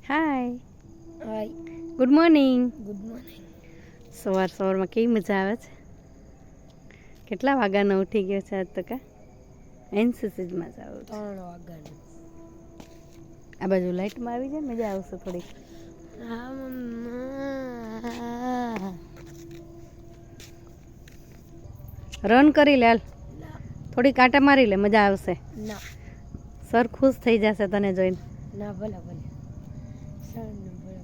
હાય, હાય, good morning. Good morning. સવારમાં કેવી મજા આવે છે. કેટલા વાગ્યાનો ઉઠી ગયો છે આજ તો? કા એનસીસીમાં જાવ 3 વાગ્યાનું. આ બાજુ લાઇટમાં આવી જાય, મજા આવશે થોડીક. રન કરી લે, હાલ થોડી કાંટા મારી લે, મજા આવશે. ના સર ખુશ થઈ જશે તને જોઈને. ના, ભલે ભલે સર ને ભલે.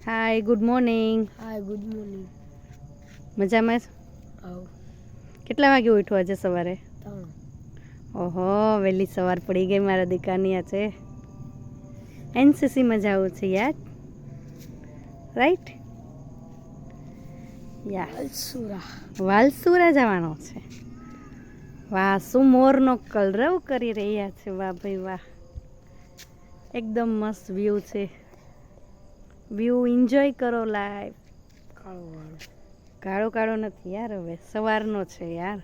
હાય, ગુડ મોર્નિંગ. હાય, ગુડ મોર્નિંગ. મજામાં છે? આવ કેટલા વાગે ઉઠો આજે સવારે? 3. ઓહો, વહેલી સવાર પડી ગઈ મારા દીકરાની. આજે એનસીસીમાં જવું છે યાર, રાઈટ? વાલસુરા. વાલસુરા જવાનો છે. વાહ, શું મોરનો કલરવ કરી રહ્યા છે. વાહ ભાઈ વાહ, એકદમ મસ્ત વ્યૂ છે. વ્યૂ એન્જોય કરો લાઈવ. કાળો કાળો નથી યાર, હવે સવારનો છે યાર.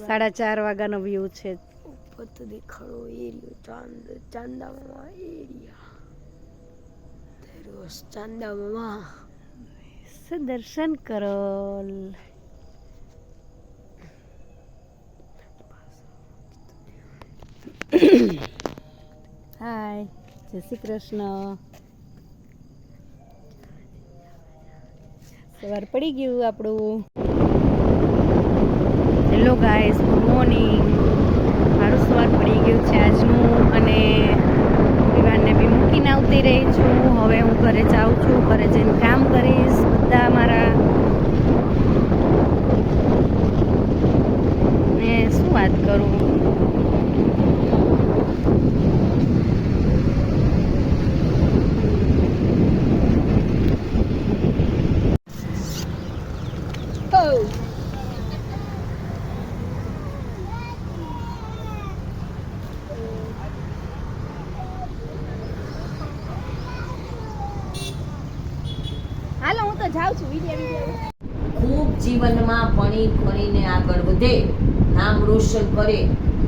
4:30 વાગ્યાનો વ્યૂ છે. ઉપર તો દેખાડો એરિયો, ચાંદામાં એરિયા. તેરોસ ચાંદામાં દર્શન કરો. હાય, જય શ્રી કૃષ્ણ. સવાર પડી ગયું આપણું. Hello guys, good morning. મારું સવાર પડી ગયું છે આજનું, અને વિવાનને બી મૂકીને આવતી રહી છું. હવે હું ઘરે જાઉં છું, ઘરે જઈને કામ કરીશ બધા મારા. ને શું વાત કરું, હાલો હું તો જાઉં છું. વિડિયો ખૂબ જીવનમાં ભણી ગણીને આગળ વધે, નામ રોશન કરે.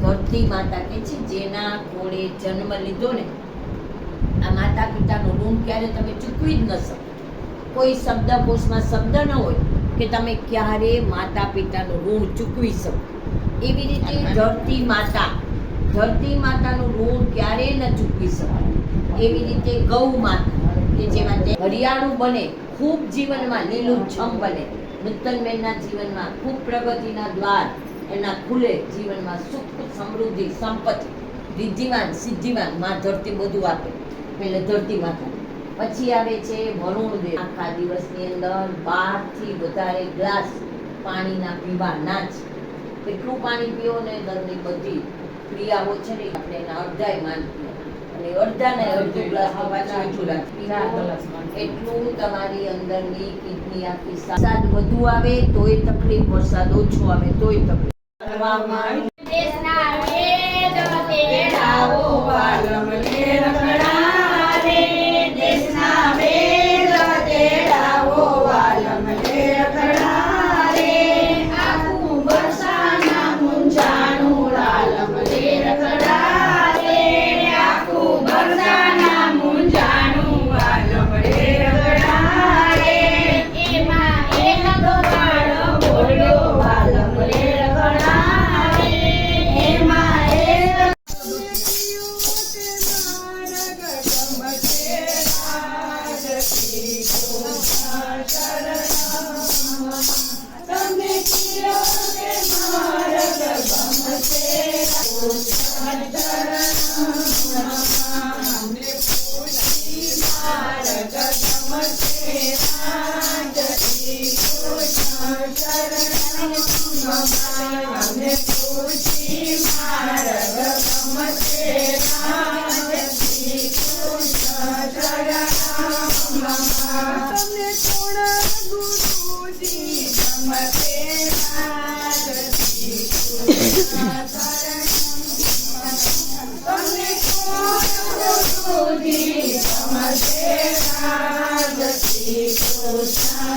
ધરતી માતા કે છે જેના કોળે જન્મ લીધો ને, આ માતા પિતાનું ઋણ ક્યારે તમે ચૂકવી જ ન શકો. કોઈ શબ્દકોશમાં શબ્દ ન હોય કે તમે ક્યારે માતા પિતાનું ઋણ ચૂકવી શકો. એવી રીતે ધરતી માતાનું ઋણ ક્યારે ન ચૂકવી શકાય. એવી રીતે ગૌ માતા કે જેમાં હરિયાળું બને, ખૂબ જીવનમાં લીલુંછમ બને. નૂતનબેનના જીવનમાં ખૂબ પ્રગતિના દ્વાર એના ખુલે. જીવનમાં સુખ, સમૃદ્ધિ, સંપત્તિ, રિદ્ધિવાન, સિદ્ધિવાન માં ધરતી બધું આપે. એટલે ધરતી માતા. પછી આવે છે વરુણદેવ. આખા દિવસની અંદર 12 થી વધારે ગ્લાસ પાણીના પીવાના જ. એટલું પાણી પીઓ ને, દરની બધી ક્રિયાઓ છે ને આપણે એના અડધાય માનીએ, અને અડધું ગ્લાસ એટલું તમારી અંદરની કિડની આખી. વરસાદ વધુ આવે તોય તકલીફ, વરસાદ ઓછો આવે તોય તકલીફ. Namaste, Namaste,